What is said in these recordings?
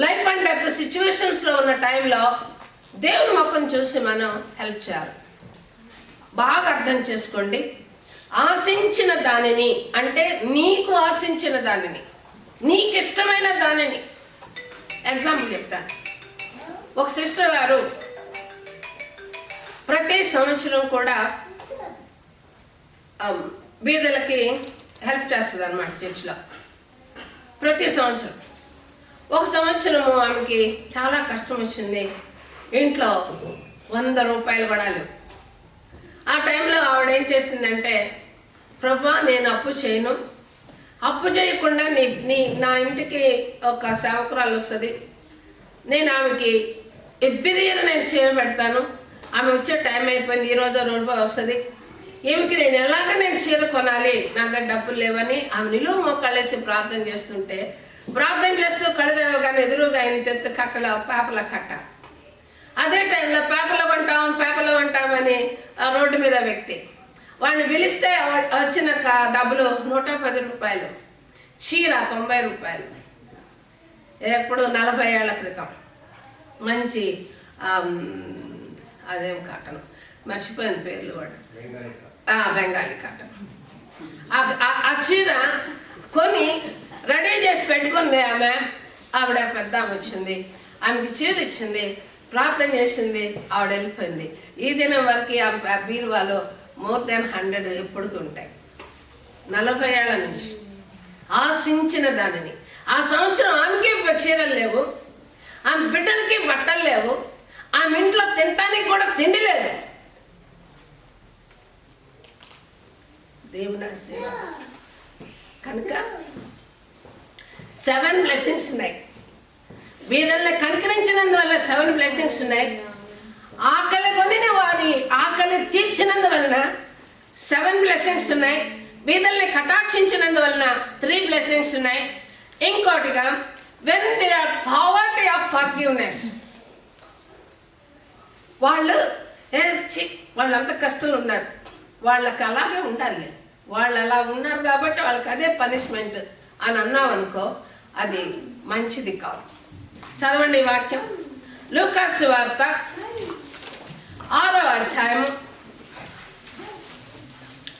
Life and death సిచ్యువేషన్స్లో ఉన్న టైంలో దేవుని ముఖం చూసి మనం హెల్ప్ చేయాలి. బాగా అర్థం చేసుకోండి. ఆశించిన దానిని అంటే నీకు ఆశించిన దానిని, నీకు ఇష్టమైన దానిని. ఎగ్జాంపుల్ చెప్తాను. ఒక సిస్టర్ గారు ప్రతి సంవత్సరం కూడా బీదలకి హెల్ప్ చేస్తుంది అన్నమాట చర్చిలో. ప్రతి సంవత్సరం. ఒక సంవత్సరము ఆమెకి చాలా కష్టం వచ్చింది. ఇంట్లో 100 రూపాయలు కూడా లేవు. ఆ టైంలో ఆవిడ ఏం చేసిందంటే, ప్రభా నేను అప్పు చేయను, అప్పు చేయకుండా నా ఇంటికి ఒక సేవకురాలు వస్తుంది, నేను ఆమెకి ఎవ్రీ ఇయర్ నేను చీర పెడతాను, ఆమె వచ్చే టైం అయిపోయింది, ఈరోజు రూపాయి వస్తుంది, ఈమెకి నేను ఎలాగ నేను చీర కొనాలి, నాకు డబ్బులు లేవని ఆమె నిలువు మొక్కలేసి ప్రార్థన చేస్తుంటే, ప్రార్థన చేస్తూ కళ్ళదేవగానే ఎదురుగా ఆయన తెత్తు కట్టలో పేపర్ల కట్ట. అదే టైంలో పేపర్లు కొంటామని రోడ్డు మీద వ్యక్తి వాడిని పిలిస్తే వచ్చిన డబ్బులు 110 రూపాయలు, చీర 90 రూపాయలు. ఎప్పుడు 40 ఏళ్ల క్రితం మంచి అదేం కాటను, మర్చిపోయిన పేర్లు వాడు, బెంగాలీ కాటన్. ఆ చీర కొని రెడీ చేసి పెట్టుకుంది ఆమె. ఆవిడ పెద్ద ఆమె వచ్చింది, ఆమెకి చీర ఇచ్చింది, ప్రార్థన చేసింది, ఆవిడ వెళ్ళిపోయింది. ఈ దినం వరకు ఆమె బీరువాలో మోర్ దెన్ 100 ఎప్పటికీ ఉంటాయి. 40 ఏళ్ల నుంచి ఆశించిన దానిని. ఆ సంవత్సరం ఆమెకి చీరలు లేవు, ఆమె బిడ్డలకి బట్టలు లేవు, ఆమె ఇంట్లో తినటానికి కూడా తిండి లేదు. దేవుని ఆశీర్వాదం కనుక 7 బ్లెస్సింగ్స్ ఉన్నాయి. వీళ్ళని కనికరించినందువల్ల 7 బ్లెస్సింగ్స్ ఉన్నాయి. ఆకలి కొని వారి ఆకలి తీర్చినందువలన 7 బ్లెస్సింగ్స్ ఉన్నాయి. వీళ్ళని కటాక్షించినందువలన 3 బ్లెస్సింగ్స్ ఉన్నాయి. ఇంకోటిగా when they are poverty of forgiveness, వాళ్ళంత కష్టాలు ఉన్నారు, వాళ్ళకి అలాగే ఉండాలి, వాళ్ళు అలా ఉన్నారు కాబట్టి వాళ్ళకి అదే పనిష్మెంట్ అని అన్నావు అనుకో, అది మంచిది కాదు. చదవండి ఈ వాక్యం. లూకాసు వార్త 6వ అధ్యాయము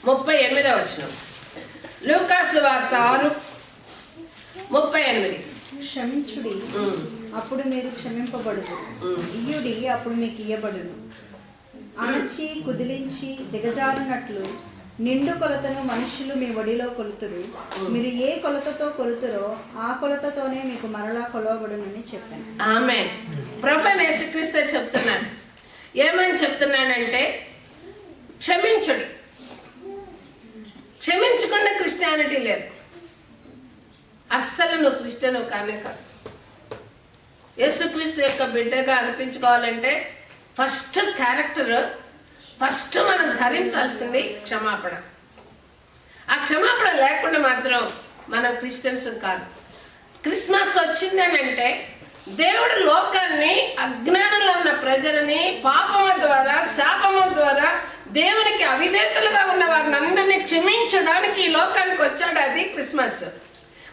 38వ వచనం. లూకాసు వార్త 6:38. క్షమించుడి, అప్పుడు మీరు క్షమింపబడును, ఇయ్యుడి, అప్పుడు మీకు ఇయ్యబడును. అణచి కుదిలించి దిగజారునట్లు నిండు కొలతను మనుషులు మీ ఒడిలో కొలుతురు. మీరు ఏ కొలతతో కొలుతురో ఆ కొలతతోనే మీకు మరలా కొలవబడునని చెప్పాను. ఆమేన్. ప్రభువైన యేసుక్రీస్తు చెప్తున్నాడు. ఏమని చెప్తున్నాడంటే, క్షమించుడి. క్షమించకుండా క్రిస్టియానిటీ లేదు. అస్సలు నువ్వు క్రిస్టియన్ కానే కాదు. యేసుక్రీస్తు యొక్క బిడ్డగా అనిపించుకోవాలంటే ఫస్ట్ క్యారెక్టర్, ఫస్ట్ మనం ధరించాల్సింది క్షమాపణ. ఆ క్షమాపణ లేకుండా మాత్రం మనం క్రిస్టియన్స్ కాదు. క్రిస్మస్ వచ్చిందని అంటే దేవుడు లోకాన్ని, అజ్ఞానంలో ఉన్న ప్రజలని పాపము ద్వారా, శాపము ద్వారా దేవునికి అవిధేతలుగా ఉన్న వారిని అందరినీ క్షమించడానికి ఈ లోకానికి వచ్చాడు. అది క్రిస్మస్.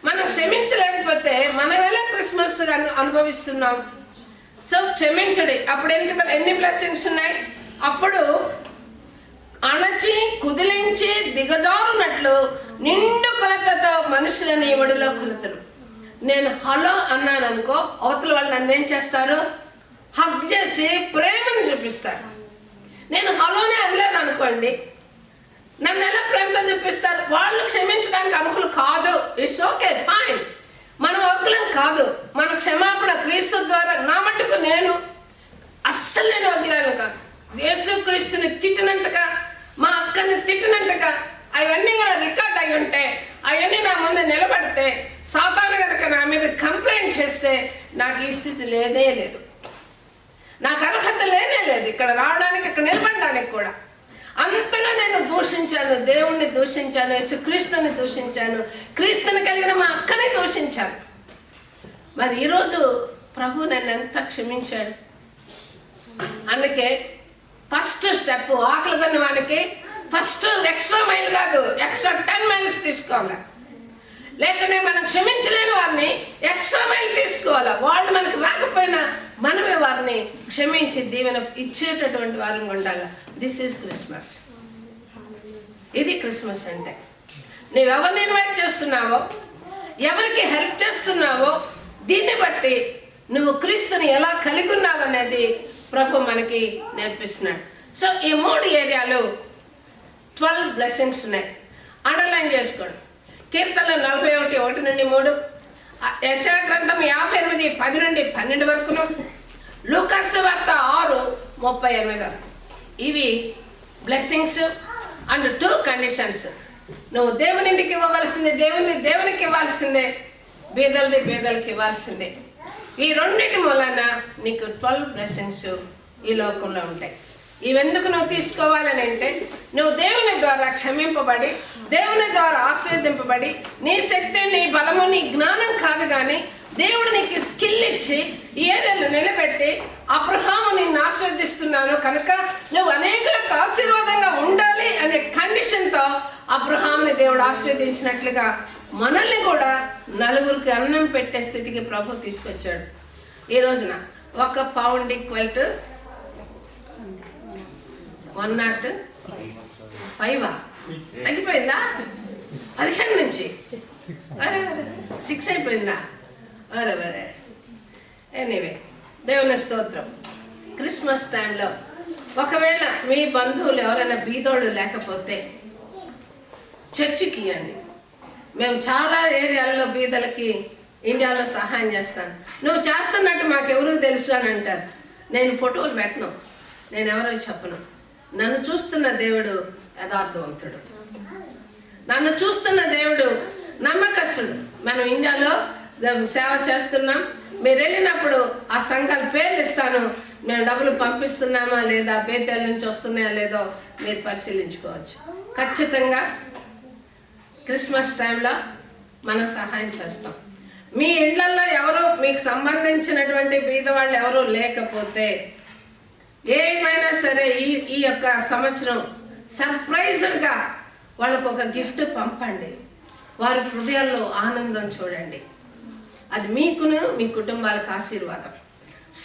మనం క్షమించలేకపోతే మనం ఎలా క్రిస్మస్ అనుభవిస్తున్నాం? సో క్షమించడి. అప్పుడు ఎన్ని బ్లెస్సింగ్స్ ఉన్నాయి? అప్పుడు అణచి కుదిలించి దిగజారునట్లు నిండు కొలతతో మనుషులని ఒడిలో కొలుతురు. నేను హలో అన్నాను అనుకో, అవతల వాళ్ళు నన్ను ఏం చేస్తారు? హగ్ చేసి ప్రేమను చూపిస్తారు. నేను హలోనే అనలేదు అనుకోండి, నన్ను ఎలా ప్రేమతో చూపిస్తారు? వాళ్ళు క్షమించడానికి అర్హులు కాదు. It's okay, fine. మనం అర్హులం కాదు. మన క్షమాపణ క్రీస్తు ద్వారా. నా మట్టుకు నేను అస్సలు నేను అగ్రాను కాదు. యేసుక్రీస్తుని తిట్టినంతగా, మా అక్కని తిట్టినంతగా అవన్నీ కూడా రికార్డ్ అయి ఉంటే, అవన్నీ నా ముందు నిలబడితే, సాతాను కనుక నా మీద కంప్లైంట్ చేస్తే నాకు ఈ స్థితి లేనే లేదు, నాకు అర్హత లేనే లేదు ఇక్కడ రావడానికి, ఇక్కడ నిలబడడానికి కూడా. అంతగా నేను దూషించాను, దేవుణ్ణి దూషించాను, యేసుక్రీస్తుని దూషించాను, క్రీస్తుని కలిగిన మా అక్కని దూషించాను. మరి ఈరోజు ప్రభు నన్ను ఎంత క్షమించాడు. అందుకే ఫస్ట్ స్టెప్, ఆకలి కొన్ని వానికి ఫస్ట్ ఎక్స్ట్రా మైల్ కాదు, ఎక్స్ట్రా 10 మైల్స్ తీసుకోవాలి. లేకుంటే మనం క్షమించలేని వారిని ఎక్స్ట్రా మైల్ తీసుకోవాలా. వాళ్ళు మనకు రాకపోయినా మనమే వారిని క్షమించి దీవెన ఇచ్చేటటువంటి వారిని ఉండాలి. This is Christmas. ఇది క్రిస్మస్ అంటే. నువ్వెవరిని ఇన్వైట్ చేస్తున్నావో, ఎవరికి హెల్ప్ చేస్తున్నావో, దీన్ని బట్టి నువ్వు క్రీస్తుని ఎలా కలిగి ఉన్నావనేది ప్రభు మనకి నేర్పిస్తున్నాడు. సో ఈ 3 ఏరియాలు 12 బ్లెస్సింగ్స్ ఉన్నాయి. అండర్లైన్ చేసుకోండి. కీర్తనలు 41, 1 నుండి 3, యెషయా గ్రంథం 58, 10 నుండి 12 వరకును, లూకాసు వార్త 6, 38. ఇవి బ్లెస్సింగ్స్ అండ్ 2 కండిషన్స్. నువ్వు దేవుని ఇంటికి ఇవ్వవలసిందే, దేవునికి ఇవ్వాల్సిందే, బీదలకి ఇవ్వాల్సిందే. ఈ రెండింటి మూలన నీకు 12 బ్లెస్సింగ్స్ ఈ లోకంలో ఉంటాయి. ఇవెందుకు నువ్వు తీసుకోవాలని అంటే, నువ్వు దేవుని ద్వారా క్షమింపబడి, దేవుని ద్వారా ఆశీర్వదింపబడి, నీ శక్తి, నీ బలము, నీ జ్ఞానం కాదు కానీ దేవుడు నీకు స్కిల్ ఇచ్చి ఈ ఏరియాలో నిలబెట్టి, అబ్రహాము నిన్ను ఆశీర్వదిస్తున్నాను కనుక నువ్వు అనేకులకు ఆశీర్వాదంగా ఉండాలి అనే కండిషన్తో అబ్రహాముని దేవుడు ఆశీర్వదించినట్లుగా మనల్ని కూడా నలుగురికి అన్నం పెట్టే స్థితికి ప్రభు తీసుకొచ్చాడు. ఈ రోజున 1 పౌండ్ ఈక్వల్ టు 105 తగ్గిపోయిందా? 15 నుంచి 6 అయిపోయిందా? అరే ఎనీవే, దేవుని స్తోత్రం. క్రిస్మస్ టైంలో ఒకవేళ మీ బంధువులు ఎవరైనా బీదోడు లేకపోతే చర్చికి ఇవ్వండి. మేము చాలా ఏరియాల్లో బీదలకి ఇండియాలో సహాయం చేస్తాను. నువ్వు చేస్తున్నట్టు మాకెవరూ తెలుసు అని అంటారు. నేను ఫోటోలు పెట్టను, నేను ఎవరో చెప్పను. నన్ను చూస్తున్న దేవుడు యథార్థవంతుడు, నన్ను చూస్తున్న దేవుడు నమ్మకస్తుడు. మనం ఇండియాలో సేవ చేస్తున్నాం. మీరు వెళ్ళినప్పుడు ఆ సంఘాల పేర్లు ఇస్తాను. మేము డబ్బులు పంపిస్తున్నామా లేదా, బేతేల నుంచి వస్తున్నాయా లేదో మీరు పరిశీలించుకోవచ్చు. ఖచ్చితంగా క్రిస్మస్ టైంలో మనం సహాయం చేస్తాం. మీ ఇళ్లలో ఎవరో మీకు సంబంధించినటువంటి బీద వాళ్ళు ఎవరో లేకపోతే ఏమైనా సరే ఈ యొక్క సంవత్సరం సర్ప్రైజ్డ్గా వాళ్ళకు ఒక గిఫ్ట్ పంపండి. వారి హృదయాల్లో ఆనందం చూడండి. అది మీకును మీ కుటుంబాలకు ఆశీర్వాదం.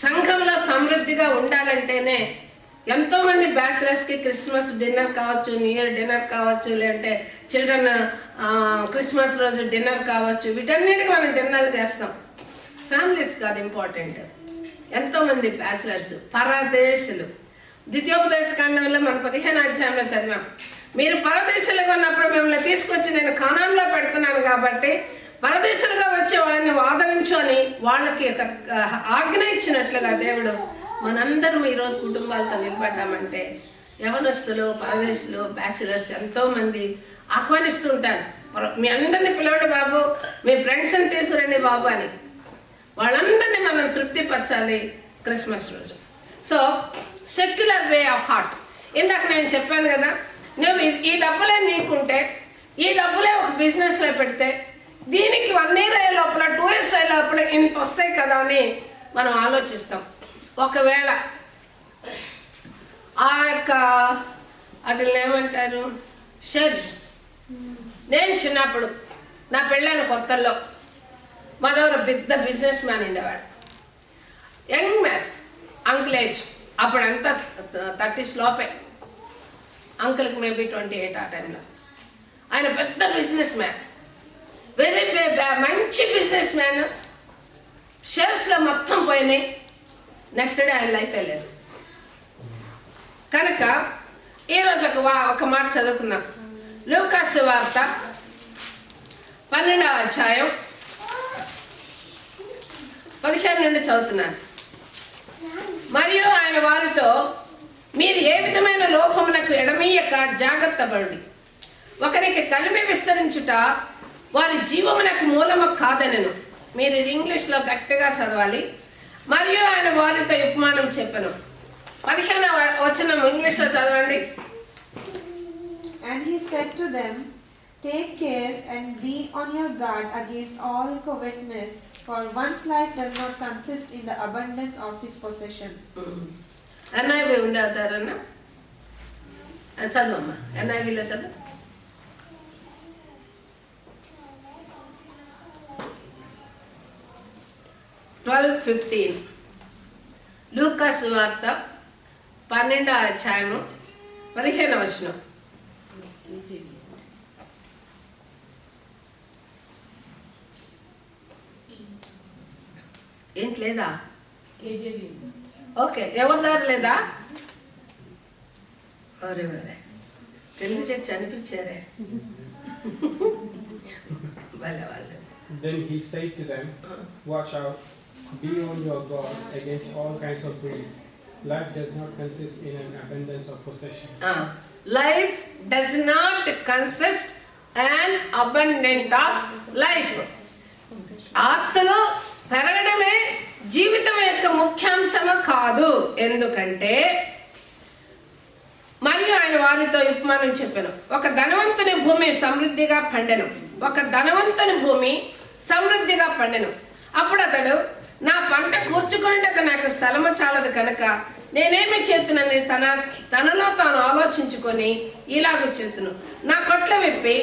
సంఘంలో సమృద్ధిగా ఉండాలంటేనే ఎంతోమంది బ్యాచిలర్స్కి క్రిస్మస్ డిన్నర్ కావచ్చు, న్యూ ఇయర్ డిన్నర్ కావచ్చు, లేదంటే చిల్డ్రన్ క్రిస్మస్ రోజు డిన్నర్ కావచ్చు, వీటన్నిటికీ మనం డిన్నర్ చేస్తాం. ఫ్యామిలీస్ కాదు ఇంపార్టెంట్. ఎంతోమంది బ్యాచిలర్స్ పరదేశులు. ద్వితీయోపదేశ కాండంలో మనం 15వ అధ్యాయంలో చదివాం. మీరు పరదేశులుగా ఉన్నప్పుడు మిమ్మల్ని తీసుకొచ్చి నేను కానాన్లో పెడుతున్నాను కాబట్టి పరదేశులుగా వచ్చే వాళ్ళని ఆదరించు అని వాళ్ళకి ఒక ఆజ్ఞ ఇచ్చినట్లుగా దేవుడు మనందరం ఈరోజు కుటుంబాలతో నిలబడ్డామంటే, యవనస్తులు, పరదేశులు, బ్యాచిలర్స్ ఎంతోమంది ఆహ్వానిస్తుంటాను. మీ అందరినీ పిలవండి బాబు, మీ ఫ్రెండ్స్ని తీసుకురండి బాబు అని. వాళ్ళందరినీ మనం తృప్తిపరచాలి క్రిస్మస్ రోజు. So secular way of heart. ఇందాక నేను చెప్పాను కదా, నువ్వు ఈ డబ్బులే నీకుంటే, ఈ డబ్బులే ఒక బిజినెస్లో పెడితే దీనికి 1 year అయ్యే లోపల 2 years అయ్యే లోపల ఇంత వస్తాయి కదా అని మనం ఆలోచిస్తాం. ఒకవేళ ఆ యొక్క వాటిని ఏమంటారు, షేర్స్. నేను చిన్నప్పుడు నా పెళ్ళైన కొత్తల్లో మా దగ్గర పెద్ద బిజినెస్ మ్యాన్ ఉండేవాడు. Young man, uncle age. అప్పుడంతా 30s లోపే, అంకుల్కి మేబీ 28 ఆ టైంలో. ఆయన పెద్ద బిజినెస్ మ్యాన్, వెరీ మంచి బిజినెస్ మ్యాన్. షేర్స్లో మొత్తం పోయినాయి. నెక్స్ట్ డే ఆయన లైఫ్ లేదు. కనుక ఈరోజు ఒక మాట చదువుకుందాం. లూకాసు వార్త 12వ అధ్యాయం 15 నుండి చదువుతున్నాను. మరియు ఆయన వారితో, మీరు ఏ విధమైన లోపమునకు ఎడమీయక జాగ్రత్త పడి, ఒకరికి కలిమి విస్తరించుట వారి జీవమునకు మూలము కాదనెను. మీరు ఇది ఇంగ్లీష్లో గట్టిగా చదవాలి. మరియు ఆయన వారితో ఉపమానం చెప్పెను. 15వ వచనం ఇంగ్లీష్లో చదవండి. And he said to them, take care and be on your guard against all covetousness, for one's life does not consist in the abundance of his possessions. NIV ఉందా అదారన్న? చదువమ్మా, NIVలో చదువు. 12:15. లూకా సువార్త 12వ అధ్యాయము 15వ వచనం. ఏంటి లేదా? ఓకే, ఎవరి దారి లేదా? అరే వరే, తెలుగు చర్చ అనిపించారే వాళ్ళ వాళ్ళు. Then he said to them, "Watch out, be on your guard against all kinds of greed. Life does not consist in an abundance of possession." Life does not consist an abundance of life. ఆస్తులు పెరగడమే జీవితం యొక్క ముఖ్యాంశము కాదు. ఎందుకంటే మరియు ఆయన వారితో ఉపమానం చెప్పాను. ఒక ధనవంతుని భూమి సమృద్ధిగా పండెను. ఒక ధనవంతుని భూమి సమృద్ధిగా పండెను. అప్పుడు అతడు, నా పంట కూర్చుకునేటకు నాకు స్థలము చాలదు కనుక నేనేమి చేతునని తనలో తాను ఆలోచించుకొని ఇలాగ చేతును, నా కొట్లు విప్పి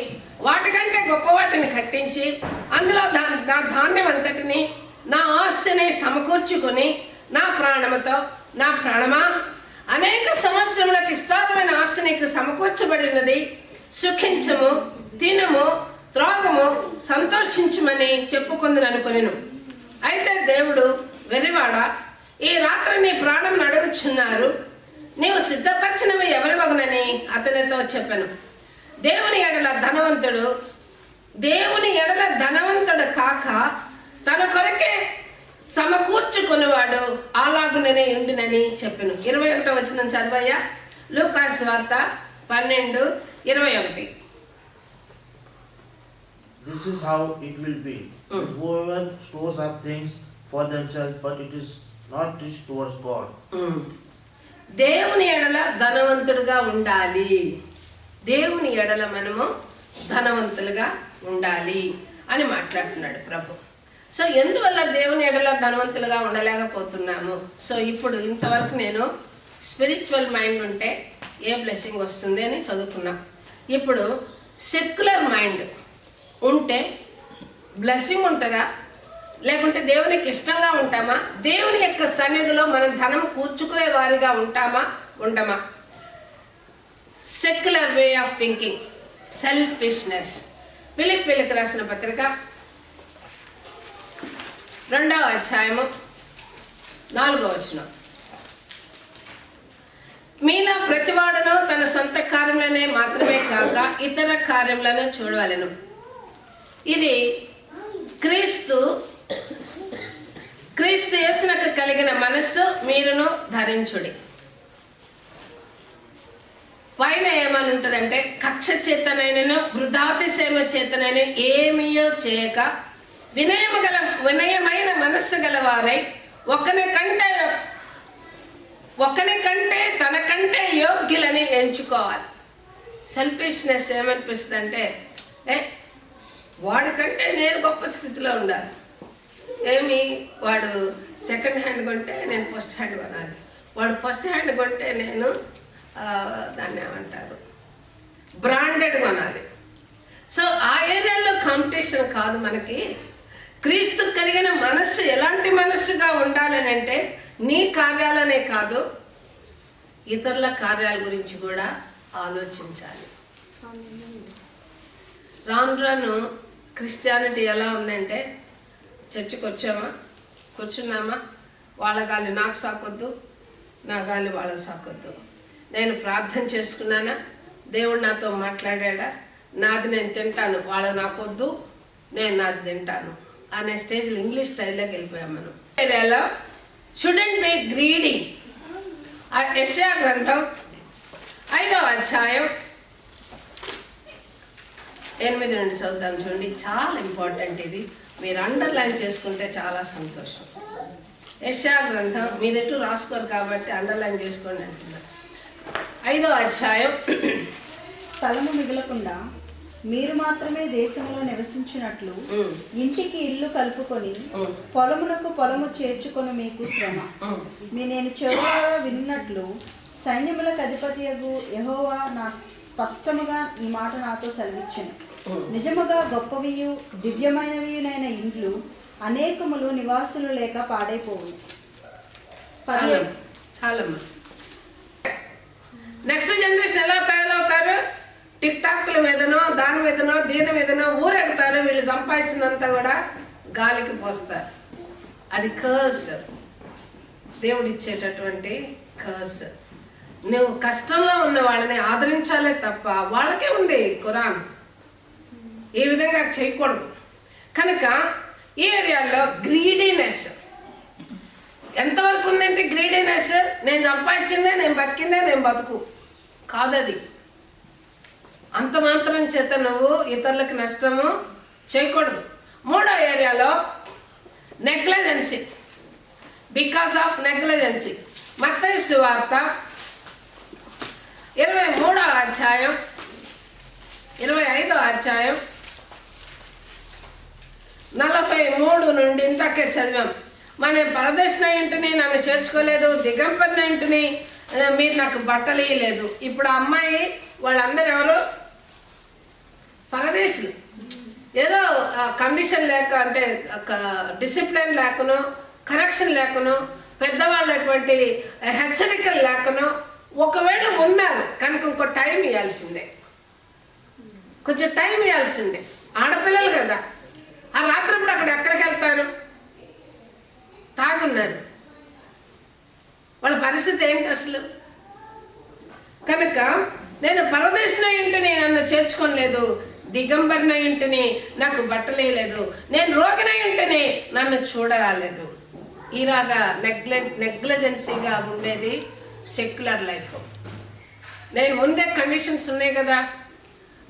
వాటికంటే గొప్ప వాటిని కట్టించి అందులో నా ధాన్యం అంతటిని నా ఆస్తిని సమకూర్చుకొని నా ప్రాణమా అనేక సంవత్సరములకు విస్తారమైన ఆస్తి నీకు సమకూర్చబడినది, సుఖించము, తినము, త్రాగము, సంతోషించమని చెప్పుకుందని అనుకొనెను. అయితే దేవుడు, వెర్రివాడా, ఈ రాత్రి నీ ప్రాణం అడుగుచున్నారు, నీవు సిద్ధపరిచినవి ఎవరి వగునని అతనితో చెప్పాను. దేవుని ఎడల ధనవంతుడు కాక తన కొరకే సమకూర్చుకునేవాడు అలాగుననే ఉండునని చెప్పాను. 21వ వచనం చదవయ్యా. లూకా సువార్త 12:21. This is how it will be. Whoever stores up things for themselves, but it is not rich towards God. దేవుని ఎడల ధనవంతుడుగా ఉండాలి. దేవుని ఎడల మనము ధనవంతులుగా ఉండాలి అని మాట్లాడుతున్నాడు ప్రభు. సో ఎందువల్ల దేవుని ఎడల ధనవంతులుగా ఉండలేకపోతున్నాము? సో ఇప్పుడు ఇంతవరకు నేను స్పిరిచువల్ మైండ్ ఉంటే ఏ బ్లెస్సింగ్ వస్తుంది అని చదువుకున్నా. ఇప్పుడు సెక్యులర్ మైండ్ ఉంటే బ్లెస్సింగ్ ఉంటుందా, లేకుంటే దేవునికి ఇష్టంగా ఉంటామా? దేవుని యొక్క సన్నిధిలో మనం ధనం కూర్చుకునే వారిగా ఉండమా? Secular way of thinking, selfishness. ఫిలిప్పీయులకు రాసిన పత్రిక 2వ అధ్యాయము 4వ వచనం. మీలో ప్రతివాడును తన సొంత కార్యములనే మాత్రమే కాక ఇతర కార్యములను చూడవలెను. ఇది క్రీస్తు యేసునకు కలిగిన మనస్సు మీరును ధరించుడి. పైన ఏమని ఉంటుందంటే, కక్ష చేతనైనను వృధాతిశయము చేతనైన ఏమీయో చేయక వినయమైన మనస్సు గలవారై ఒకనికంటే తనకంటే యోగ్యులని ఎంచుకోవాలి. సెల్ఫిష్నెస్ ఏమనిపిస్తుంది అంటే, వాడికంటే నేను గొప్ప స్థితిలో ఉండాలి. వాడు సెకండ్ హ్యాండ్ కొంటే నేను ఫస్ట్ హ్యాండ్ కొనాలి, వాడు ఫస్ట్ హ్యాండ్ కొంటే నేను దాన్ని ఏమంటారు బ్రాండెడ్ కొనాలి. సో ఆ ఏరియాలో కాంపిటీషన్ కాదు మనకి. క్రీస్తు కలిగిన మనస్సు ఎలాంటి మనస్సుగా ఉండాలని అంటే, నీ కార్యాలనే కాదు ఇతరుల కార్యాల గురించి కూడా ఆలోచించాలి. రాను క్రిస్టియానిటీ ఎలా ఉందంటే, చర్చికి వచ్చామా, కూర్చున్నామా, వాళ్ళ గాలి నాకు సాకొద్దు, నా గాలి వాళ్ళకి సాకొద్దు, నేను ప్రార్థన చేసుకున్నానా, దేవుడు నాతో మాట్లాడా, నాది నేను తింటాను, వాళ్ళు నాకొద్దు, నేను నాది తింటాను అనే స్టేజ్లో ఇంగ్లీష్ స్టైల్లోకి వెళ్ళిపోయాం మనం. ఏరియాలో షుడెంట్ బి గ్రీడీ. ఆ యెషయా గ్రంథం 5వ అధ్యాయం 8 నుండి చదువుతాం చూడండి. చాలా ఇంపార్టెంట్ ఇది, మీరు అండర్లైన్ చేసుకుంటే చాలా సంతోషం. యెషయా గ్రంథం మీరు ఎటు రాసుకోరు కాబట్టి అండర్లైన్ చేసుకోండి అంటున్నారు. 5వ అధ్యాయం. స్థలము మిగలకుండా మీరు మాత్రమే దేశంలో నివసించినట్లు ఇంటికి ఇల్లు కలుపుకొని పొలమునకు పొలము చేర్చుకొని మీకు శ్రమ. నేను చెవులారా విన్నట్లు సైన్యములకు అధిపతియగు యెహోవా నా స్పష్టముగా ఈ మాట నాతో సెలవిచ్చెను. నిజముగా గొప్పవియు దివ్యమైనవియునైన ఇండ్లు అనేకములు నివాసులు లేక పాడైపోవును. చాలమ్మా. నెక్స్ట్ జనరేషన్ ఎలా తయారవుతారు? టిక్ టాక్ల మీదనో దాని మీదనో దీని మీదనో ఊరెగుతారు. వీళ్ళు సంపాదించినంతా కూడా గాలికి పోస్తారు. అది కర్స్, దేవుడిచ్చేటటువంటి కర్స్. నువ్వు కష్టంలో ఉన్న వాళ్ళని ఆదరించాలే తప్ప, వాళ్ళకే ఉంది ఖురాన్, ఈ విధంగా చేయకూడదు. కనుక ఈ ఏరియాలో గ్రీడీనెస్ ఎంతవరకు ఉందంటే, గ్రీడీనెస్ నేను సంపాదించిందే, నేను బతికిందే, నేను బతుకు కాదది. అంత మాత్రం చేత నువ్వు ఇతరులకు నష్టము చేయకూడదు. మూడో ఏరియాలో నెగ్లిజెన్సీ, బికాస్ ఆఫ్ నెగ్లిజెన్సీ. మత్తయి సువార్త 23వ అధ్యాయం 25వ అధ్యాయం 43 నుండి ఇంతకే చదివాం. మనం పరదేశిన ఇంటిని నన్ను చేర్చుకోలేదు, దిగంబరిన ఇంటిని మీరు నాకు బట్టలు ఇవ్వలేదు. ఇప్పుడు ఆ అమ్మాయి వాళ్ళందరూ ఎవరు? పరదేశులు. ఏదో కండిషన్ లేక, అంటే డిసిప్లిన్ లేకనో, కరెక్షన్ లేకనో, పెద్దవాళ్ళటువంటి హెచ్చరికలు లేకనో, ఒకవేళ ఉన్నారు కనుక ఇంకో టైం ఇవ్వాల్సిందే, కొంచెం టైం ఇవ్వాల్సిందే. ఆడపిల్లలు కదా, ఆ రాత్రిప్పుడు అక్కడ ఎక్కడికి వెళ్తారు? తాగున్నారు. వాళ్ళ పరిస్థితి ఏంటి అసలు? కనుక నేను పరదేశిన ఇంటిని నన్ను చేర్చుకోలేదు, దిగంబరిన ఇంటిని నాకు బట్టలేదు, నేను రోగిన ఇంటిని నన్ను చూడరాలేదు. ఇలాగా నెగ్లిజెన్సీగా ఉండేది సెక్యులర్ లైఫ్. నేను ముందే కండిషన్స్ ఉన్నాయి కదా,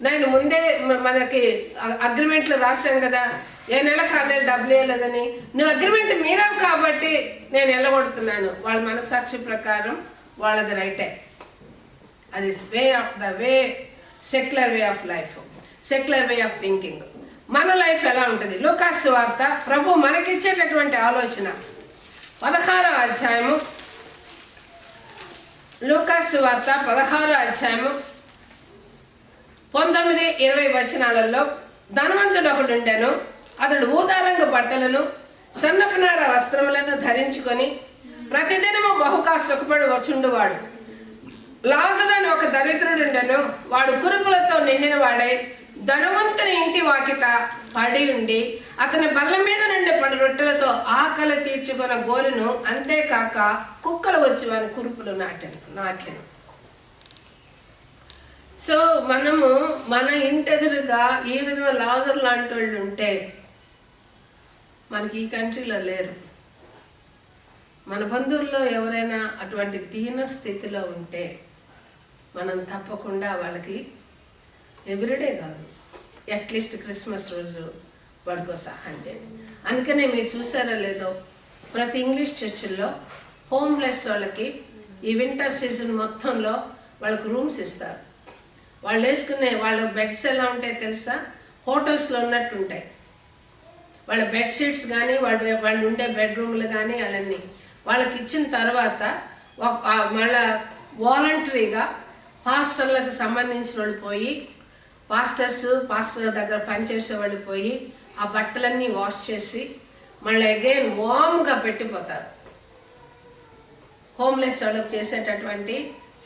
నేను ముందే మనకి అగ్రిమెంట్లు రాశాం కదా, ఏ నెల కాలేదు డబ్బులు వేయలేదని. నువ్వు అగ్రిమెంట్ మీరావు కాబట్టి నేను వెళ్ళగొడుతున్నాను. వాళ్ళ మనస్సాక్షి ప్రకారం వాళ్ళది రైటే. అది secular way of life, secular way of thinking. మన లైఫ్ ఎలా ఉంటుంది? లూకాసు సువార్త ప్రభు మనకిచ్చేటటువంటి ఆలోచన 16వ అధ్యాయము, లూకాసు సువార్త 16వ అధ్యాయము 19-20 వచనాలలో, ధనవంతుడు ఒకడు ఉండెను. అతడు ఊదారంగు బట్టలను సన్నపనార వస్త్రములను ధరించుకొని ప్రతిదినము బహుగా సుఖపడి వచ్చుండువాడు. లాజరు అని ఒక దరిద్రుడు ఉండెను. వాడు కురుపులతో నిండిన వాడై ధనవంతుని ఇంటి వాకిట పడి ఉండి అతని బల్ల మీద నుండి పడి రొట్టెలతో ఆకలి తీర్చుకున్న గోలును, అంతేకాక కుక్కలు వచ్చి వారి కురుపులు నాకెను. సో మనము మన ఇంటెదురుగా ఈ విధంగా లాజర్ లాంటి వాళ్ళు ఉంటే మనకి ఈ కంట్రీలో లేరు. మన బంధువుల్లో ఎవరైనా అటువంటి దీన స్థితిలో ఉంటే మనం తప్పకుండా వాళ్ళకి ఎవ్రీడే కాదు, అట్లీస్ట్ క్రిస్మస్ రోజు వాడికో సహాయం చేయండి. అందుకనే మీరు చూసారో లేదో, ప్రతి ఇంగ్లీష్ చర్చిల్లో హోమ్లెస్ వాళ్ళకి ఈ వింటర్ సీజన్ మొత్తంలో వాళ్ళకు రూమ్స్ ఇస్తారు. వాళ్ళు వేసుకునే వాళ్ళ బెడ్స్ ఎలా ఉంటాయి తెలుసా? హోటల్స్లో ఉన్నట్టు ఉంటాయి. వాళ్ళ బెడ్షీట్స్ కానీ వాళ్ళు ఉండే బెడ్రూమ్లు కానీ అవన్నీ వాళ్ళకి ఇచ్చిన తర్వాత మళ్ళా వాలంటరీగా పాస్టర్లకు సంబంధించిన వాళ్ళు పోయి, పాస్టర్ దగ్గర పనిచేసే వాళ్ళు పోయి ఆ బట్టలన్నీ వాష్ చేసి మళ్ళీ అగైన్ వామ్గా పెట్టిపోతారు. హోమ్లెస్ వాళ్ళకి చేసేటటువంటి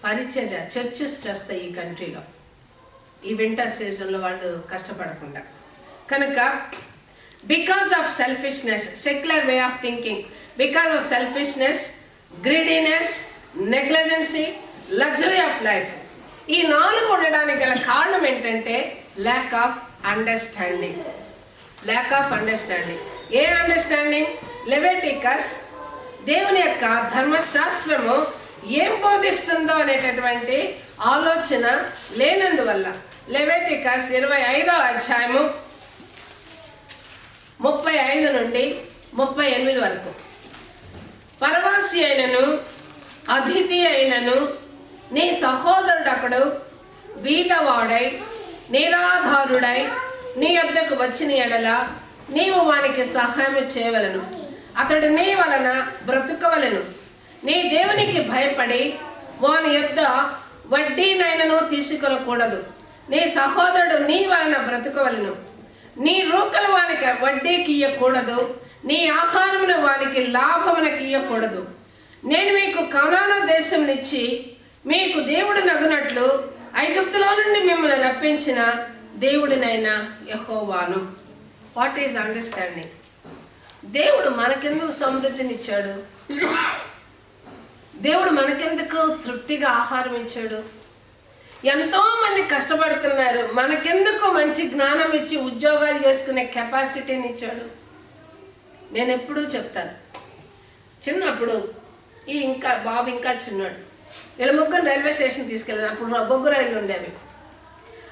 పరిచర్య చర్చెస్ చేస్తాయి ఈ కంట్రీలో, ఈ వింటర్ సీజన్లో వాళ్ళు కష్టపడకుండా. కనుక because of selfishness, secular way of thinking, because of selfishness, greediness, negligence, luxury of life, ఈ 4 ఉండడానికి గల కారణం ఏంటంటే lakh of understanding. Lakh of understanding. A understanding? Leviticus దేవుని యొక్క ధర్మశాస్త్రము ఏం బోధిస్తుందో అనేటటువంటి ఆలోచన లేనందువల్ల. లెవిటికస్ 25వ అధ్యాయము 35 నుండి 38 వరకు. పరవాసి అయినను అతిథి అయినను నీ సహోదరుడొకడు బీదవాడై నిరాధారుడై నీ యొద్దకు వచ్చిన ఎడల నీవు వానికి సహాయం చేయవలెను. అతడు నీ వలన బ్రతుకవలెను. నీ దేవునికి భయపడి వాని యొద్ద వడ్డీనైనను తీసుకొనకూడదు. నీ సహోదరుడు నీ వలన బ్రతుకవలెను. నీ రూకలు వానికి వడ్డీకి ఇయ్యకూడదు. నీ ఆహారమును వారికి లాభమునకు ఇయ్యకూడదు. నేను మీకు కనాను దేశంనిచ్చి మీకు దేవుడు నగునట్లు ఐగుప్తులో నుండి మిమ్మల్ని రప్పించిన దేవుడినైనా యెహోవాను. What is understanding? దేవుడు మనకెందుకు సమృద్ధినిచ్చాడు? దేవుడు మనకెందుకు తృప్తిగా ఆహారం ఇచ్చాడు? ఎంతో మంది కష్టపడుతున్నారు, మనకెందుకు మంచి జ్ఞానం ఇచ్చి ఉద్యోగాలు చేసుకునే కెపాసిటీని ఇచ్చాడు? నేను ఎప్పుడూ చెప్తాను, చిన్నప్పుడు బాబు ఇంకా చిన్నాడు, వీళ్ళ ముగ్గురు రైల్వే స్టేషన్ తీసుకెళ్ళాను. అప్పుడు బొగ్గు రైళ్ళు ఉండేవి.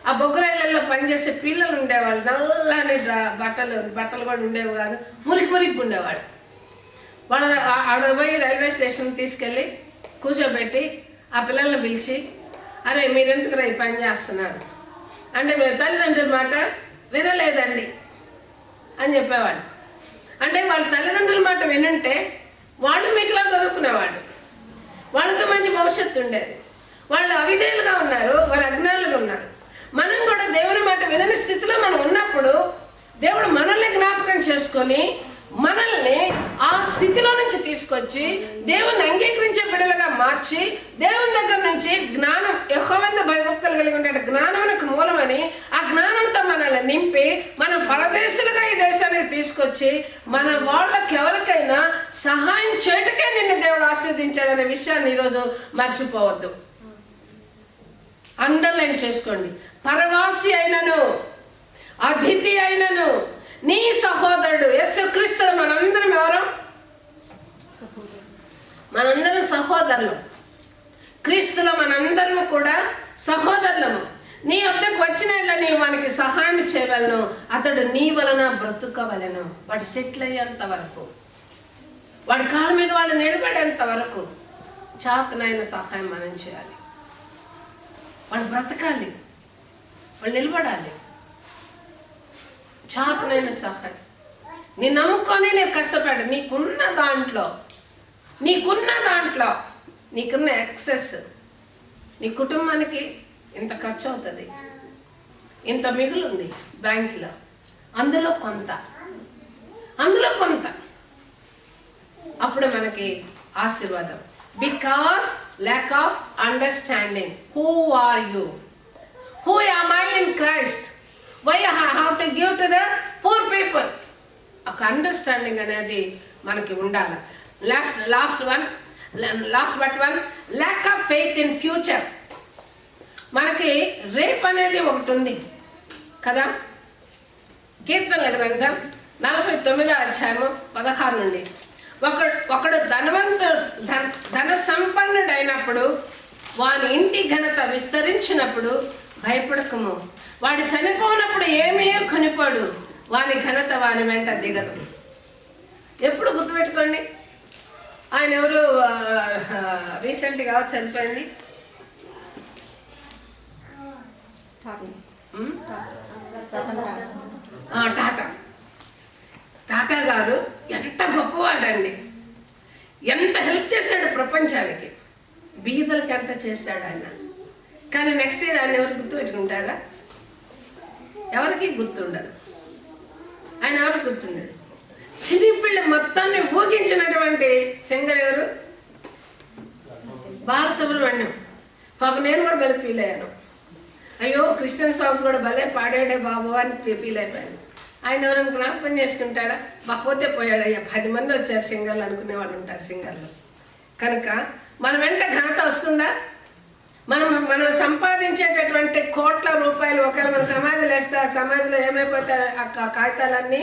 ఆ బొగ్గు రైళ్ళల్లో పనిచేసే పిల్లలు ఉండేవాళ్ళు, నల్లని బట్టలు కూడా ఉండేవి కాదు, మురికి ఉండేవాడు. వాళ్ళ ఆడ పోయి రైల్వే స్టేషన్ తీసుకెళ్ళి కూర్చోబెట్టి ఆ పిల్లల్ని పిలిచి, అరే మీరెందుకు ఈ పని చేస్తున్నారు అంటే, మీరు తల్లిదండ్రుల మాట వినలేదండి అని చెప్పేవాడు. అంటే వాళ్ళ తల్లిదండ్రుల మాట వినుంటే వాడు మీకులా చదువుకునేవాడు, వాళ్ళతో మంచి భవిష్యత్తు ఉండేది. వాళ్ళు అవిధేయులుగా ఉన్నారు, వారు అజ్ఞానులుగా ఉన్నారు. మనం కూడా దేవుని మాట వినని స్థితిలో మనం ఉన్నప్పుడు దేవుడు మనల్ని జ్ఞాపకం చేసుకొని మనల్ని ఆ స్థితిలో నుంచి తీసుకొచ్చి దేవుని అంగీకరించే బిడ్డలుగా మార్చి దేవుని దగ్గర నుంచి జ్ఞానం, యెహోవాయందు భయభక్తులు కలిగి ఉండే జ్ఞానమునకు మూలమని ఆ జ్ఞానంతో మనల్ని నింపి మనం పరదేశులుగా ఈ దేశానికి తీసుకొచ్చి మన వాళ్ళకి ఎవరికైనా సహాయం చేయటకే నిన్ను దేవుడు ఆశీర్వదించాడనే విషయాన్ని ఈరోజు మర్చిపోవద్దు. అండర్లైన్ చేసుకోండి. పరవాసి అయినను అతిథి అయినను నీ సహోదరుడు. యేసుక్రీస్తులో మనందరం ఎవరు? మనందరం సహోదరులు. క్రీస్తులో మనందరము కూడా సహోదరులము. నీ వద్దకు వచ్చినట్ల నీవు వానికి సహాయం చేయవలను, అతడు నీ వలన బ్రతుకవలను. వాడు సెటిల్ అయ్యేంత వరకు, వాడి కాళ్ళ మీద వాడు నిలబడేంత వరకు చాతనైన సహాయం మనం చేయాలి. వాడు బ్రతకాలి, వాళ్ళు నిలబడాలి. చాతనైన సహాయం. నీ నమ్ముకొని నీవు కష్టపడి నీకున్న దాంట్లో నీకున్న ఎక్సెస్, నీ కుటుంబానికి ఇంత ఖర్చు అవుతుంది, ఇంత మిగులుంది బ్యాంకులో, అందులో కొంత అప్పుడు మనకి ఆశీర్వాదం. Because lack of understanding. Who are you? Who am I in Christ? Why I have to give to the poor people? ఒక అండర్స్టాండింగ్ అనేది మనకి ఉండాలి. Last but one, lack of faith in future. మనకి రేపు అనేది ఒకటి ఉంది కదా. కీర్తనల గ్రంథం 49వ అధ్యాయము 16 నుండి, ఒకడు ధన సంపన్నుడైనప్పుడు వాని ఇంటి ఘనత విస్తరించినప్పుడు భయపడకము. వాడు చనిపోయినప్పుడు ఏమీ కొనిపోడు, వాని ఘనత వాని వెంట దిగదు. ఎప్పుడు గుర్తుపెట్టుకోండి. ఆయన ఎవరు రీసెంట్గా చనిపోయింది? టాటా గారు ఎంత గొప్పవాడండి, ఎంత హెల్ప్ చేశాడు ప్రపంచానికి, బీదలకి ఎంత చేశాడు ఆయన. కానీ నెక్స్ట్ ఇయర్ ఆయన ఎవరు గుర్తుపెట్టుకుంటారా? ఎవరికి గుర్తుండదు. ఆయన ఎవరికి గుర్తుండదు. సినీ ఫీల్డ్ మొత్తాన్ని ఊగించినటువంటి సింగర్ ఎవరు? బాలసుబ్రహ్మణ్యం. పాప నేను కూడా భలే ఫీల్ అయ్యాను. అయ్యో క్రిస్టియన్ సాంగ్స్ కూడా భలే పాడాడే బాబు అని ఫీల్ అయిపోయాను. ఆయన ఎవరైనా జ్ఞాపకం చేసుకుంటాడా? మాకపోతే పోయాడయ్యా, 10 మంది వచ్చారు సింగర్లు అనుకునే వాళ్ళు ఉంటారు సింగర్లు. కనుక మన వెంట ఘనత వస్తుందా? మనం సంపాదించేటటువంటి కోట్ల రూపాయలు ఒకవేళ మన సమాధిలో వేస్తే ఆ సమాధిలో ఏమైపోతాయి? ఆ కాగితాలన్నీ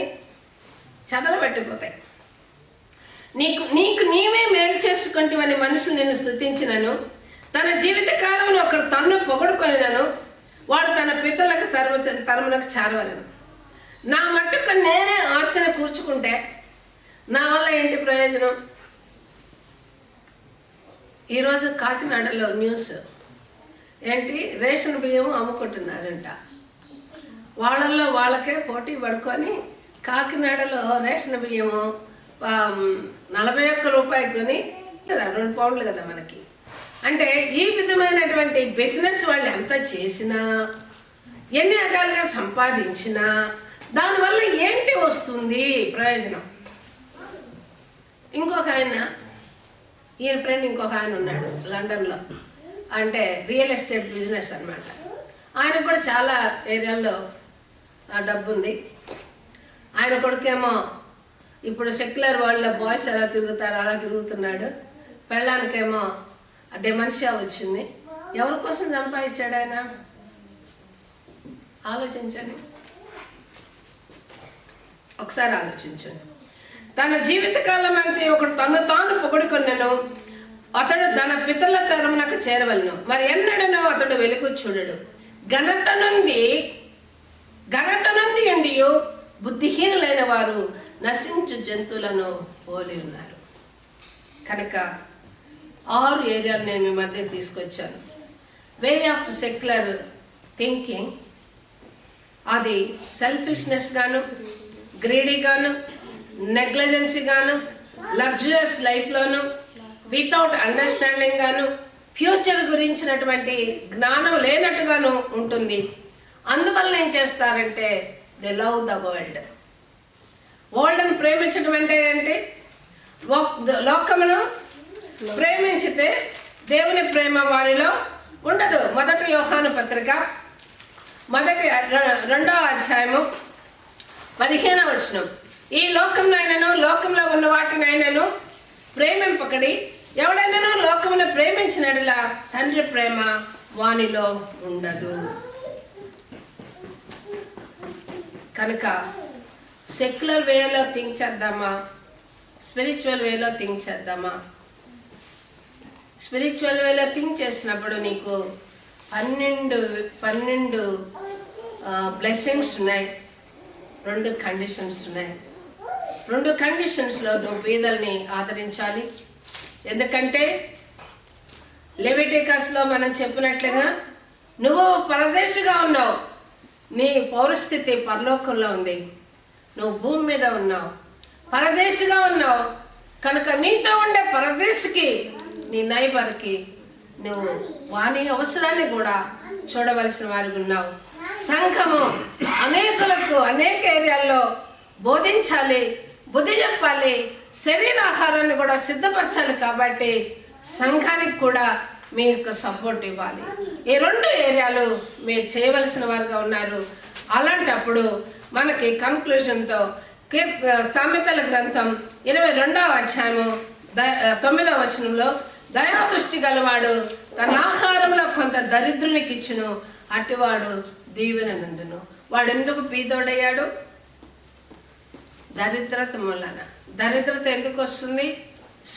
చెదలు పెట్టిపోతాయి. నీకు నీవే మేలు చేసుకుంటేవని మనుషులు నిన్ను స్తుతించినను, తన జీవిత కాలంలో ఒకడు తన్ను పొగడుకొనినను వాడు తన పితలకు తరములకు చేరవలను. నా మట్టుకు నేనే ఆస్తిని కూర్చుకుంటే నా వల్ల ఏంటి ప్రయోజనం? ఈరోజు కాకినాడలో న్యూస్ ఏంటి, రేషన్ బియ్యం అమ్ముకుంటున్నారంట. వాళ్ళల్లో వాళ్ళకే పోటీ పడుకొని కాకినాడలో రేషన్ బియ్యము 41 రూపాయలు కొని కదా, 2 పౌండ్లు కదా మనకి. అంటే ఈ విధమైనటువంటి బిజినెస్ వాళ్ళు ఎంత చేసినా, ఎన్ని రకాలుగా సంపాదించినా దానివల్ల ఏంటి వస్తుంది ప్రయోజనం? ఇంకొక ఆయన, ఈయన ఫ్రెండ్ ఇంకొక ఆయన ఉన్నాడు లండన్లో, అంటే రియల్ ఎస్టేట్ బిజినెస్ అన్నమాట. ఆయనకు కూడా చాలా ఏరియాల్లో డబ్బు ఉంది. ఆయన కొడుకేమో ఇప్పుడు సెక్యులర్ వరల్డ్లో బాయ్స్ ఎలా తిరుగుతారో అలా తిరుగుతున్నాడు. పెళ్ళానికేమో డెమెన్షియా వచ్చింది. ఎవరి కోసం సంపాదించాడు ఆయన? ఆలోచించండి, ఒకసారి ఆలోచించండి. తన జీవితకాలం అంతే ఒకడు తను తాను పొగుడుకొన్నెను, అతడు తన పితరుల తరమునకు చేరవలను, మరి ఎన్నడను అతడు వెలుగు చూడడు. ఘనత నుండి ఉండియు బుద్ధిహీనులైన వారు నశించు జంతువులను పోలి ఉన్నారు. కనుక 6 ఏరియాలు నేను మీ మధ్య తీసుకొచ్చాను. వే ఆఫ్ సెక్యులర్ థింకింగ్, అది సెల్ఫిష్నెస్ గాను, గ్రీడీ గాను, నెగ్లిజెన్సీ గాను, లగ్జరియస్ లైఫ్లోను, వితౌట్ అండర్స్టాండింగ్ గాను, ఫ్యూచర్ గురించినటువంటి జ్ఞానం లేనట్టుగాను ఉంటుంది. అందువల్ల ఏం చేస్తారంటే దే లవ్ ద వరల్డ్. వరల్డ్ని ప్రేమించడం అంటే ఏంటి? లోకమును ప్రేమించితే దేవుని ప్రేమ వారిలో ఉండదు. 1 యోహాను పత్రిక 2వ అధ్యాయము 15వ వచనం. ఈ లోకంనైనను లోకంలో ఉన్న వాటినైనను ప్రేమింపకడి, ఎవడైనాను లోకమును ప్రేమించినట్లా తండ్రి ప్రేమ వానిలో ఉండదు. కనుక సెక్యులర్ వేలో థింక్ చేద్దామా, స్పిరిచువల్ వేలో థింక్ చేద్దామా? స్పిరిచువల్ వేలో థింక్ చేసినప్పుడు నీకు 12 బ్లెస్సింగ్స్ ఉన్నాయి, 2 కండిషన్స్ ఉన్నాయి. 2 కండిషన్స్లో నువ్వు పేదల్ని ఆదరించాలి. ఎందుకంటే లెవిటికస్లో మనం చెప్పినట్లుగా నువ్వు పరదేశిగా ఉన్నావు, నీ పౌరస్థితి పరలోకంలో ఉంది. నువ్వు భూమి మీద ఉన్నావు, పరదేశిగా ఉన్నావు. కనుక నీతో ఉండే పరదేశికి, నీ నైబర్కి నువ్వు వాని అవసరాన్ని కూడా చూడవలసిన వారికి ఉన్నావు. సంఘము అనేకులకు అనేక ఏరియాల్లో బోధించాలి, బుద్ధి చెప్పాలి, శరీరాహారాన్ని కూడా సిద్ధపరచాలి. కాబట్టి సంఘానికి కూడా మీకు సపోర్ట్ ఇవ్వాలి. ఈ 2 ఏరియాలు మీరు చేయవలసిన వారుగా ఉన్నారు. అలాంటప్పుడు మనకి కన్క్లూజన్తో సామెతల గ్రంథం 22వ అధ్యాయము 9వ వచనంలో, దయాదృష్టి గలవాడు తన ఆహారంలో కొంత దరిద్రునికి ఇచ్చును, అటివాడు దీవెన నందును. వాడు ఎందుకు పీదోడయ్యాడు? దరిద్రత మూలన. దరిద్రత ఎందుకు వస్తుంది?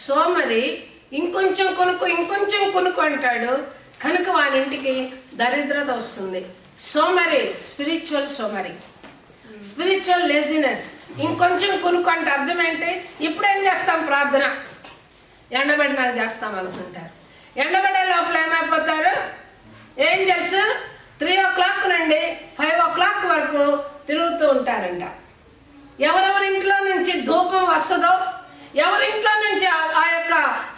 సోమరి ఇంకొంచెం కొనుక్కు అంటాడు, కనుక వాని ఇంటికి దరిద్రత వస్తుంది. సోమరి, స్పిరిచువల్ లేజినెస్. ఇంకొంచెం కొనుక్కు అంటే అర్థం ఏంటి? ఇప్పుడు ఏం చేస్తాం? ప్రార్థన ఎండబడి నాకు చేస్తాం అనుకుంటారు. ఎండబడే లోపల ఏమైపోతారు? ఏంజల్స్ 3 o'clock నుండి 5 o'clock వరకు తిరుగుతూ ఉంటారంట. ఎవరెవరి ఇంట్లో నుంచి ధూపం వస్తుందో, ఎవరింట్లో నుంచి ఆ యొక్క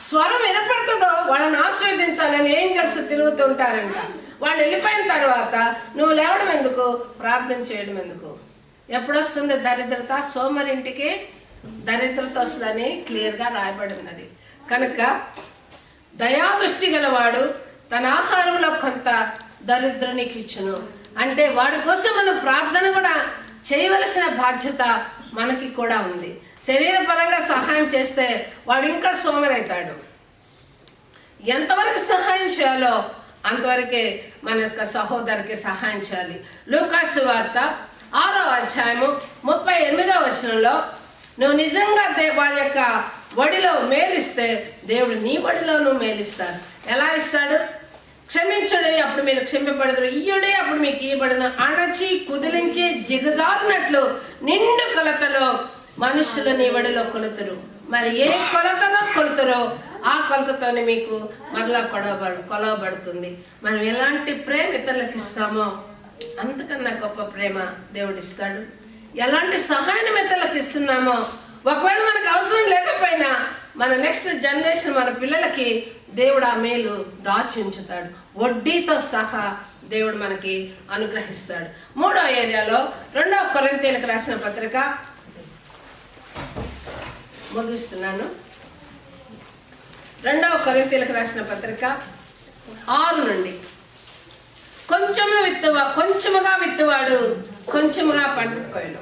స్వరం వినపడుతుందో వాళ్ళని ఆస్వాదించాలని ఏంజల్స్ తిరుగుతూ ఉంటారంట. వాళ్ళు వెళ్ళిపోయిన తర్వాత నువ్వు లేవడం ఎందుకు, ప్రార్థన చేయడం ఎందుకు? ఎప్పుడొస్తుంది దరిద్రత? సోమరింటికి దరిద్రత వస్తుందని క్లియర్గా రాయబడి ఉన్నది. కనుక దయాదృష్టి గలవాడు తన ఆహారంలో కొంత దరిద్రునికి ఇచ్చును అంటే వాడి కోసం మనం ప్రార్థన కూడా చేయవలసిన బాధ్యత మనకి కూడా ఉంది. శరీరపరంగా సహాయం చేస్తే వాడు ఇంకా సోమరైతాడు. ఎంతవరకు సహాయం చేయాలో అంతవరకే మన యొక్క సహోదరికి సహాయం చేయాలి. లూకాసు వార్త 6వ అధ్యాయము 38వ వచనంలో, నువ్వు నిజంగా వారి యొక్క వడిలో మేలిస్తే దేవుడు నీ వడిలోనూ మేలిస్తాడు. ఎలా ఇస్తాడు? క్షమించుడే అప్పుడు మీరు క్షమింపబడదు, ఇయ్యుడే అప్పుడు మీకు ఇవ్వబడను, అణచి కుదిలించి జిగజారినట్లు నిండు కొలతలో మనుషులు నీ వడిలో కొలుతురు. మరి ఏ కొలతలో కొలుతురో ఆ కొలతతోనే మీకు మరలా కొలవబడుతుంది. మనం ఎలాంటి ప్రేమ ఇతరులకు ఇస్తామో అంతకన్నా గొప్ప ప్రేమ దేవుడు ఇస్తాడు. ఎలాంటి సహాయం ఇతరులకు ఇస్తున్నామో, ఒకవేళ మనకు అవసరం లేకపోయినా మన నెక్స్ట్ జనరేషన్, మన పిల్లలకి దేవుడు ఆ మేలు దాచి ఉంచుతాడు. వడ్డీతో సహా దేవుడు మనకి అనుగ్రహిస్తాడు. 3వ ఏరియాలో 2వ కొరింథీయులకు రాసిన పత్రిక ముగిస్తున్నాను. 2వ కొరింథీయులకు రాసిన పత్రిక 6 నుండి. కొంచెముగా విత్తువాడు కొంచెముగా పండుకోయను.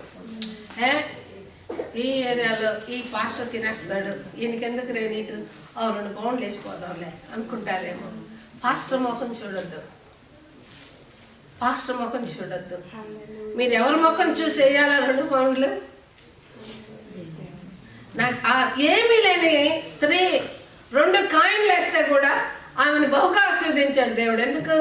ఈ ఏరియాలో ఈ పాస్టర్ తినేస్తాడు, ఈయనకెందుకు రేనీటు 2 పౌండ్లు వేసిపోదాంలే అనుకుంటారేమో. పాస్టర్ ముఖం చూడొద్దు, పాస్టర్ ముఖం చూడొద్దు. మీరు ఎవరి ముఖం చూసి వేయాలా 2 పౌండ్లు? నాకు ఏమీ లేని స్త్రీ 2 కాయిన్లు వేస్తే కూడా ఆమెను బహుగా ఆస్వాదించాడు దేవుడు. ఎందుకు?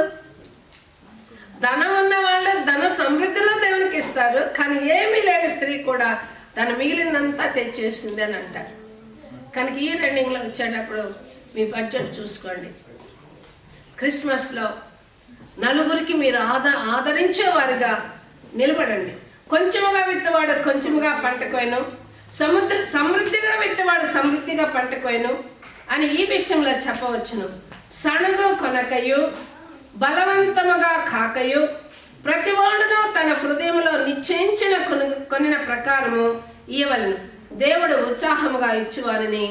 ధనం ఉన్న వాళ్ళు ధన సమృద్ధిలో దేవునికి ఇస్తారు, కానీ ఏమీ లేని స్త్రీ కూడా తన మిగిలినంతా తెచ్చేసింది అని అంటారు. కనుక ఈ రన్నింగ్లో వచ్చేటప్పుడు మీ బడ్జెట్ చూసుకోండి. క్రిస్మస్లో నలుగురికి మీరు ఆదరించేవారుగా నిలబడండి. కొంచెముగా విత్తవాడు కొంచెముగా పంటకోయను, సమృద్ధిగా విత్తవాడు సమృద్ధిగా పంటకోయను అని ఈ విషయంలో చెప్పవచ్చును. సణుగు కొనకయు బలవంతముగా కాకయు ప్రతివాడును తన హృదయంలో నిశ్చయించిన కొనిన ప్రకారము ఇవ్వవలెను. దేవుడు ఉత్సాహముగా ఇచ్చువారిని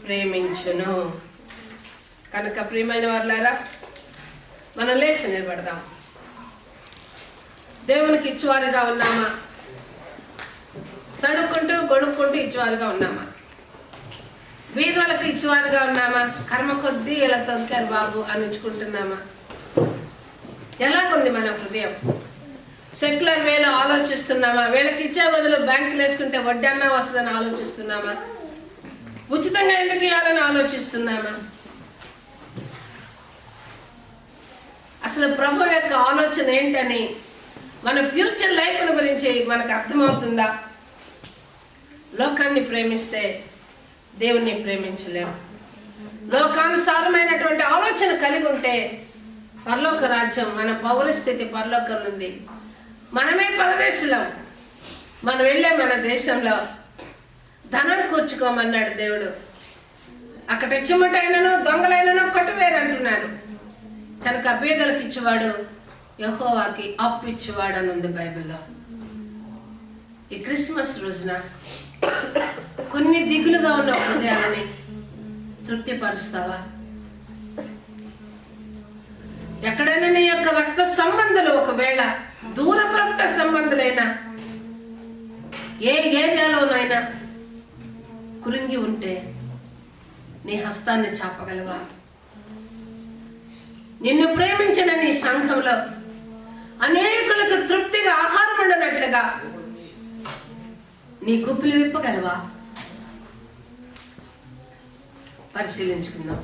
ప్రేమించును. కనుక ప్రియమైన వారులారా, మనం లేచి నిలబడదాం. దేవునికి ఇచ్చువారుగా ఉన్నామా? సడుక్కుంటూ గొడుక్కుంటూ ఇచ్చువారుగా ఉన్నామా? వీరులకు ఇచ్చువారుగా ఉన్నామా? కర్మ కొద్దీ ఇలా తొక్కారు బాబు అని ఉంచుకుంటున్నామా? ఎలాగుంది మన హృదయం? సెక్యులర్ వేలో ఆలోచిస్తున్నామా? వీళ్ళకి ఇచ్చే బదులు బ్యాంకులు వేసుకుంటే వడ్డీ అన్నా వస్తుందని ఆలోచిస్తున్నామా? ఉచితంగా ఎందుకు ఇవ్వాలని ఆలోచిస్తున్నామా? అసలు ప్రభు యొక్క ఆలోచన ఏంటని మన ఫ్యూచర్ లైఫ్ గురించి మనకు అర్థమవుతుందా? లోకాన్ని ప్రేమిస్తే దేవుణ్ణి ప్రేమించలేము. లోకానుసారమైనటువంటి ఆలోచన కలిగి ఉంటే పరలోక రాజ్యం, మన పౌరస్థితి పరలోకం ఉంది. మనమే పరదేశులం. మనం వెళ్ళే మన దేశంలో ధనం కూర్చుకోమన్నాడు దేవుడు. అక్కడ చిమ్మటైనను దొంగలైనను కొట్టువేరంటున్నారు. కనుక పేదలకు ఇచ్చేవాడు యెహోవాకి అప్పు ఇచ్చేవాడు అని ఉంది బైబిల్లో. ఈ క్రిస్మస్ రోజున కొన్ని దిగులుగా ఉన్న హృదయాలని తృప్తిపరుస్తావా? ఎక్కడైనా నీ యొక్క రక్త సంబంధులు ఒకవేళ దూర రక్త సంబంధులైనా ఏ ఏరియాలోనైనా కురింగి ఉంటే నీ హస్తాన్ని చాపగలవా? నిన్ను ప్రేమించిన నీ సంఘంలో అనేకులకు తృప్తిగా ఆహారం ఉండనట్లుగా నీ గుప్పిలు విప్పగలవా? పరిశీలించుకుందాం.